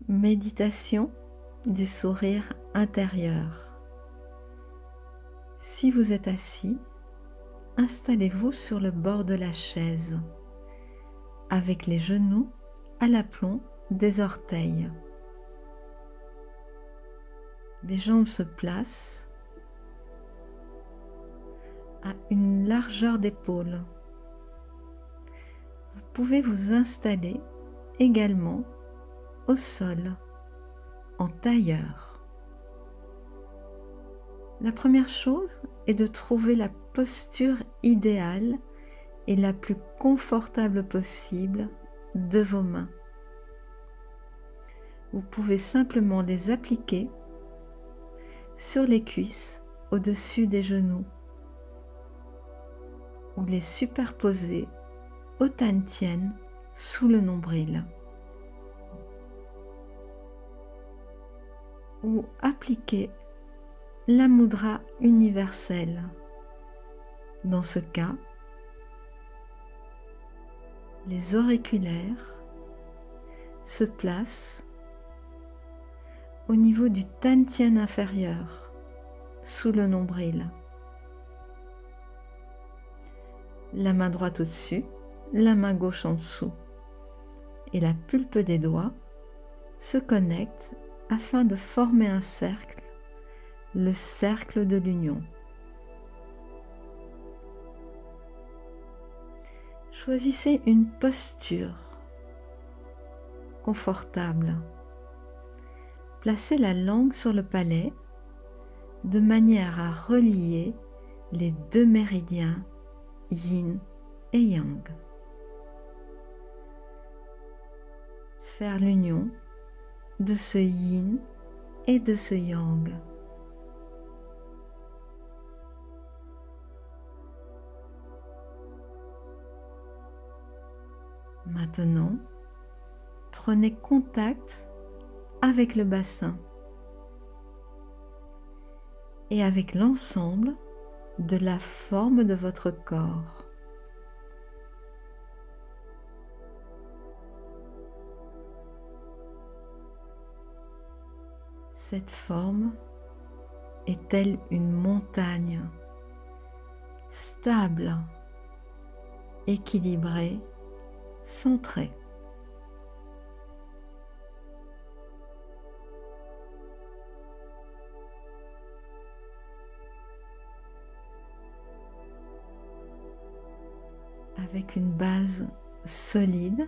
Méditation du sourire intérieur. Si vous êtes assis, installez-vous sur le bord de la chaise, avec les genoux à l'aplomb des orteils. Les jambes se placent à une largeur d'épaule. Vous pouvez vous installer également au sol, en tailleur. La première chose est de trouver la posture idéale et la plus confortable possible de vos mains. Vous pouvez simplement les appliquer sur les cuisses au-dessus des genoux ou les superposer au Tantien sous le nombril. Ou appliquer la mudra universelle. Dans ce cas, les auriculaires se placent au niveau du Tantien inférieur, sous le nombril. La main droite au-dessus, la main gauche en dessous, et la pulpe des doigts se connectent afin de former un cercle, le cercle de l'union. Choisissez une posture confortable. Placez la langue sur le palais de manière à relier les deux méridiens yin et yang. Faire l'union de ce yin et de ce yang. Maintenant, prenez contact avec le bassin et avec l'ensemble de la forme de votre corps. Cette forme est telle une montagne, stable, équilibrée, centrée. Avec une base solide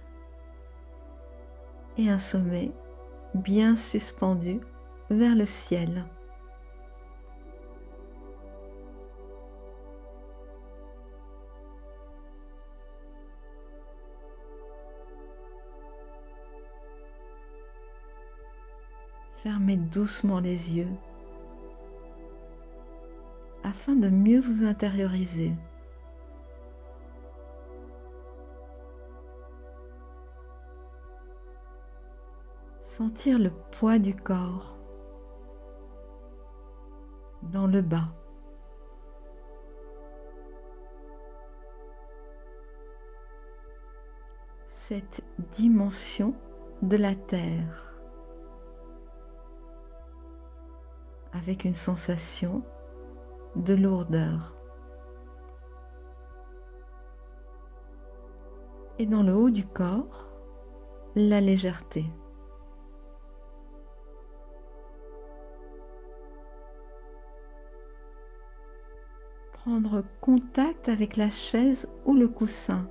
et un sommet bien suspendu vers le ciel. Fermez doucement les yeux afin de mieux vous intérioriser. Sentir le poids du corps dans le bas. Cette dimension de la terre avec une sensation de lourdeur. Et dans le haut du corps, la légèreté. Prendre contact avec la chaise ou le coussin.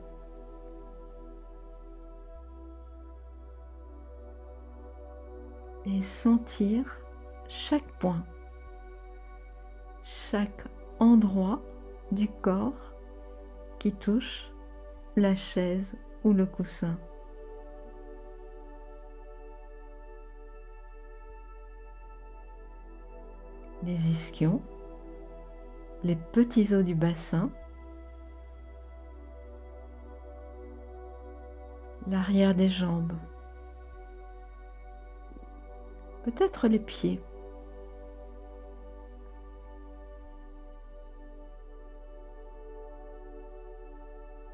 Et sentir chaque point, chaque endroit du corps qui touche la chaise ou le coussin. Les ischions, les petits os du bassin, l'arrière des jambes, peut-être les pieds.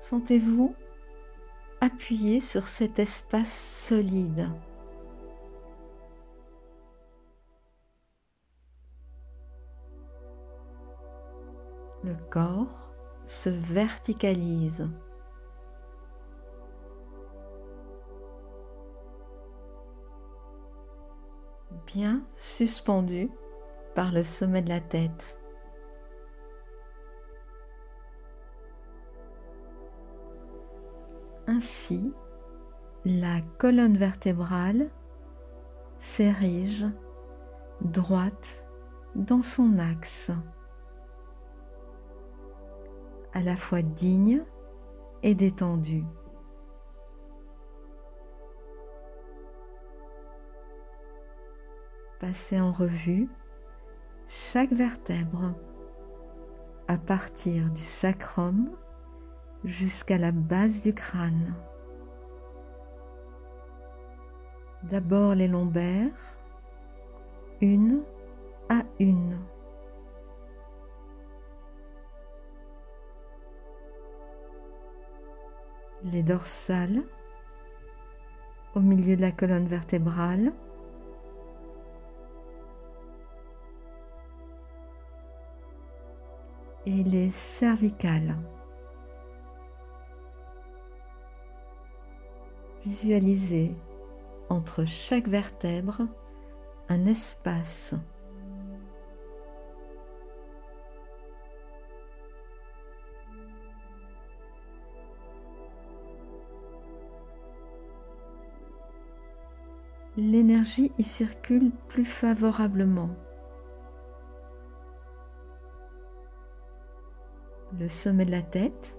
Sentez-vous appuyé sur cet espace solide. Le corps se verticalise. Bien suspendu par le sommet de la tête. Ainsi, la colonne vertébrale s'érige droite dans son axe, à la fois digne et détendue. Passez en revue chaque vertèbre à partir du sacrum jusqu'à la base du crâne. D'abord les lombaires, une à une. Les dorsales, au milieu de la colonne vertébrale. Et les cervicales. Visualisez entre chaque vertèbre un espace. L'énergie y circule plus favorablement. Le sommet de la tête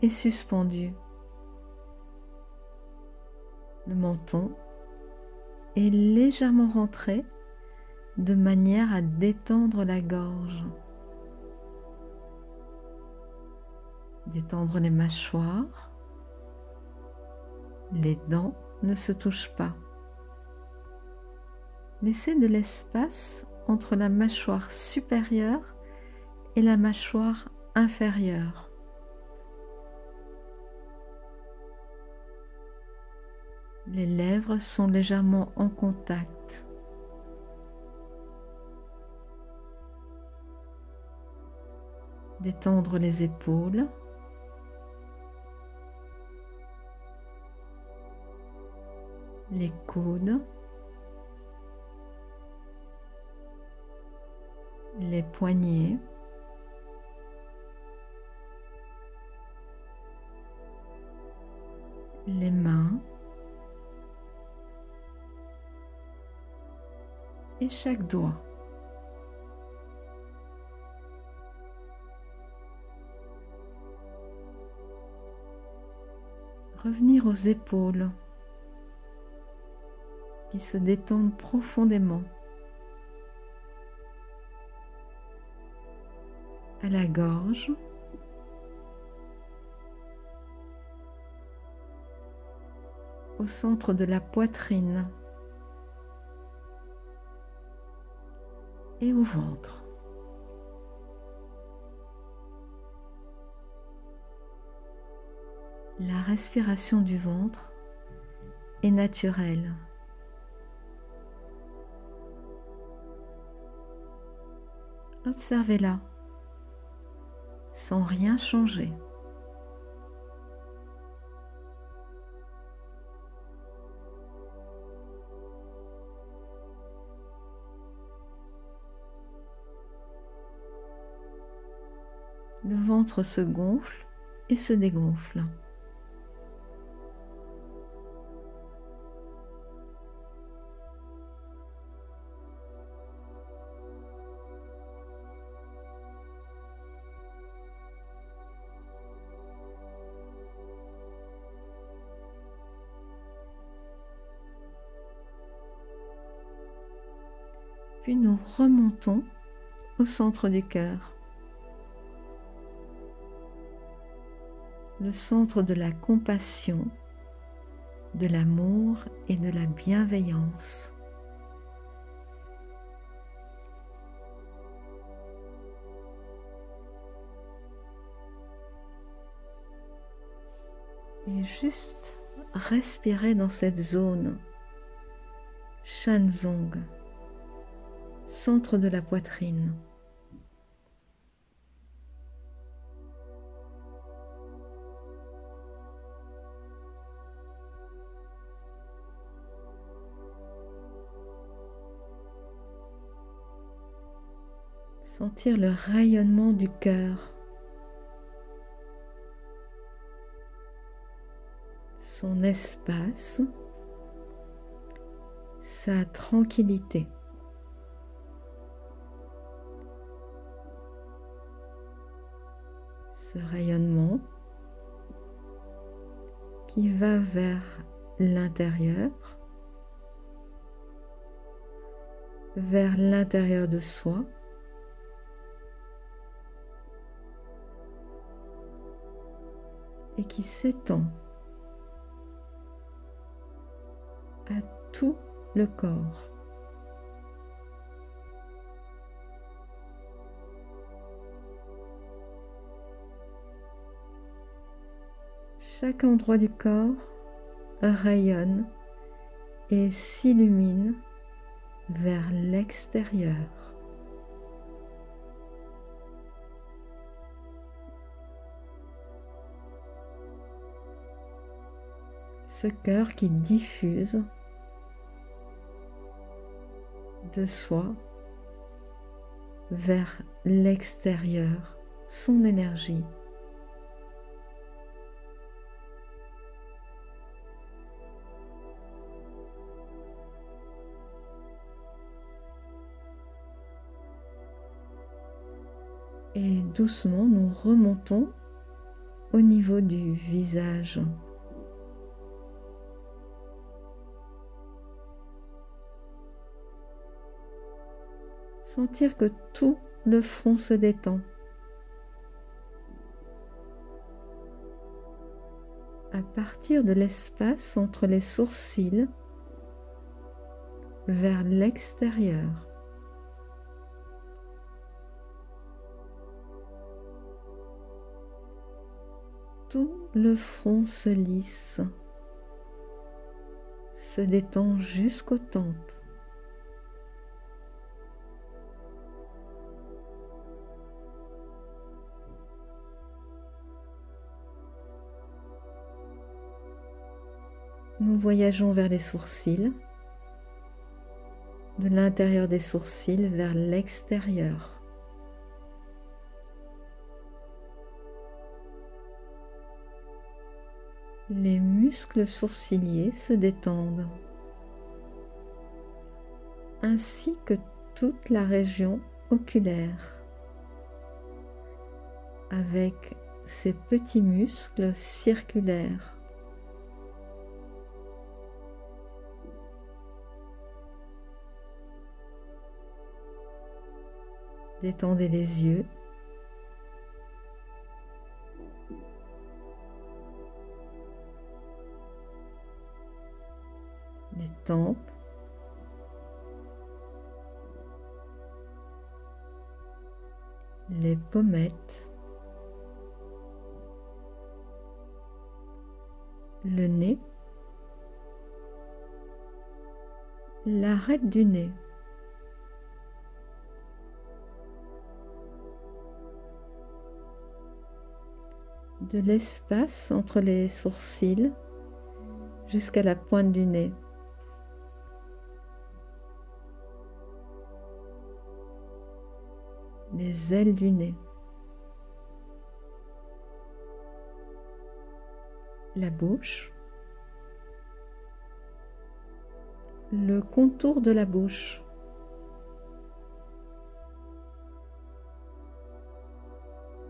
est suspendu. Le menton est légèrement rentré de manière à détendre la gorge. Détendre les mâchoires. Les dents ne se touchent pas. Laissez de l'espace entre la mâchoire supérieure et la mâchoire inférieure. Les lèvres sont légèrement en contact. Détendre les épaules. Les coudes. Les poignets. Les mains. Et chaque doigt. Revenir aux épaules qui se détendent profondément. À la gorge. Au centre de la poitrine. Et au ventre. La respiration du ventre est naturelle. Observez-la sans rien changer. Le ventre se gonfle et se dégonfle. Puis nous remontons au centre du cœur. Le centre de la compassion, de l'amour et de la bienveillance. et juste respirer dans cette zone. Shanzong, centre de la poitrine. Sentir le rayonnement du cœur, son espace, sa tranquillité. Ce rayonnement qui va vers l'intérieur de soi, et qui s'étend à tout le corps. Chaque endroit du corps rayonne et s'illumine vers l'extérieur. Ce cœur qui diffuse de soi vers l'extérieur son énergie. Et doucement, nous remontons au niveau du visage. Sentir que tout le front se détend. À partir de l'espace entre les sourcils vers l'extérieur. Tout le front se lisse, se détend jusqu'aux tempes. Nous voyageons vers les sourcils, de l'intérieur des sourcils vers l'extérieur. Les muscles sourciliers se détendent, ainsi que toute la région oculaire, avec ses petits muscles circulaires. Détendez les yeux. Les tempes. Les pommettes. Le nez. L'arête du nez. De l'espace entre les sourcils jusqu'à la pointe du nez. Les ailes du nez. La bouche. Le contour de la bouche.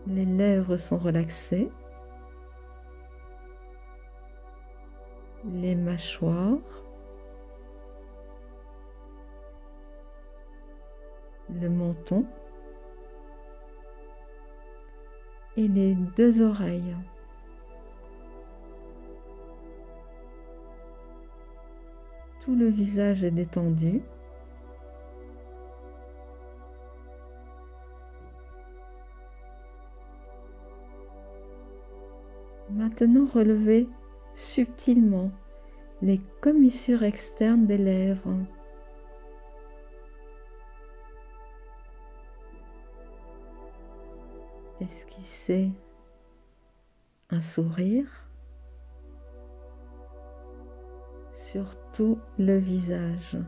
Les lèvres sont relaxées. Les mâchoires. Le menton. Et les deux oreilles. Tout le visage est détendu. Maintenant, relevez subtilement les commissures externes des lèvres. Esquissez un sourire sur tout le visage.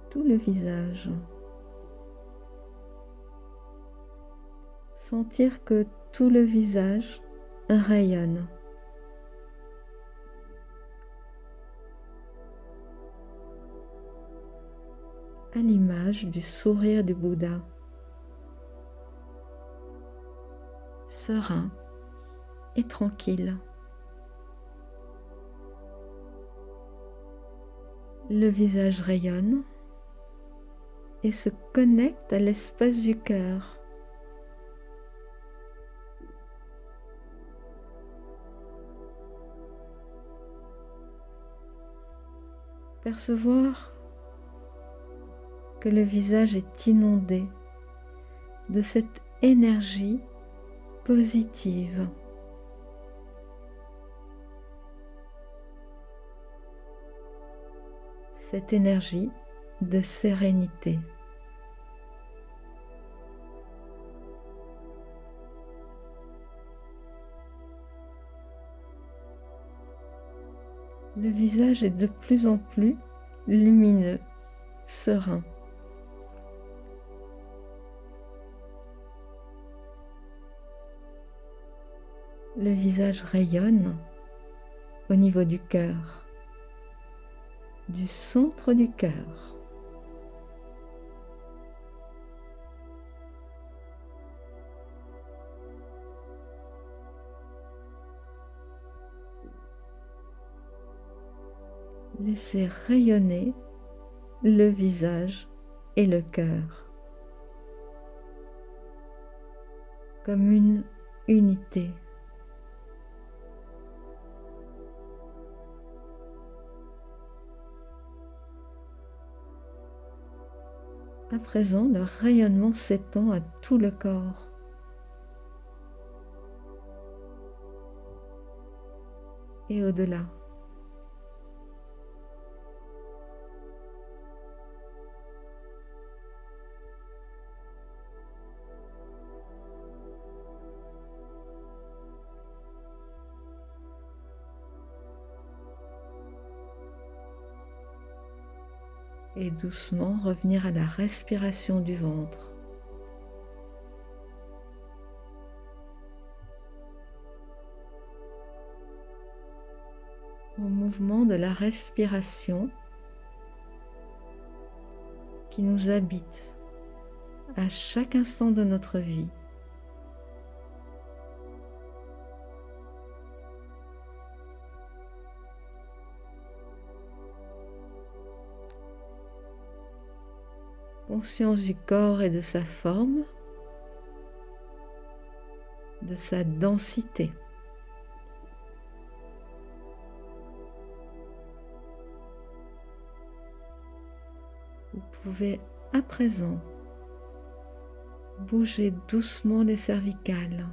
Tout le visage. Sentir que tout le visage rayonne. À l'image du sourire du Bouddha. Serein et tranquille. Le visage rayonne et se connecte à l'espace du cœur. Percevoir que le visage est inondé de cette énergie positive. Cette énergie de sérénité. Le visage est de plus en plus lumineux, serein. Le visage rayonne au niveau du cœur, du centre du cœur. Laissez rayonner le visage et le cœur comme une unité. À présent, le rayonnement s'étend à tout le corps. Et au-delà. Et doucement revenir à la respiration du ventre. Au mouvement de la respiration qui nous habite à chaque instant de notre vie. Conscience du corps et de sa forme, de sa densité. Vous pouvez à présent bouger doucement les cervicales,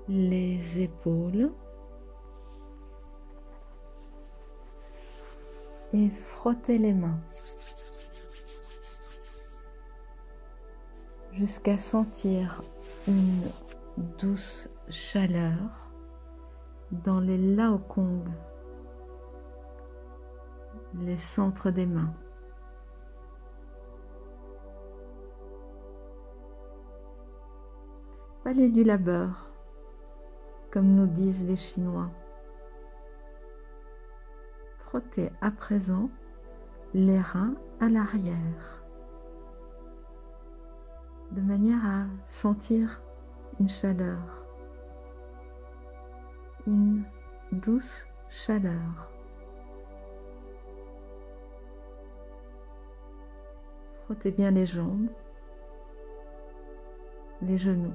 les épaules et frotter les mains jusqu'à sentir une douce chaleur dans les laokongs, les centres des mains. Palais du labeur, comme nous disent les Chinois. Frottez à présent les reins à l'arrière, de manière à sentir une chaleur, une douce chaleur. Frottez bien les jambes, les genoux.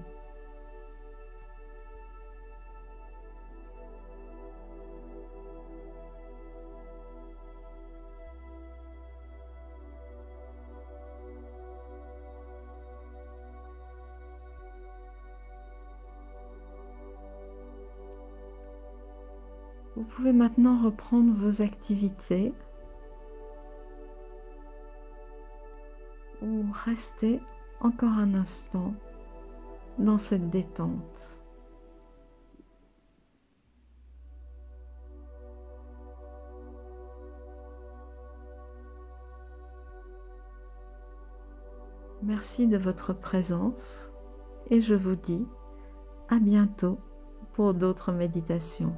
Vous pouvez maintenant reprendre vos activités ou rester encore un instant dans cette détente. Merci de votre présence et je vous dis à bientôt pour d'autres méditations.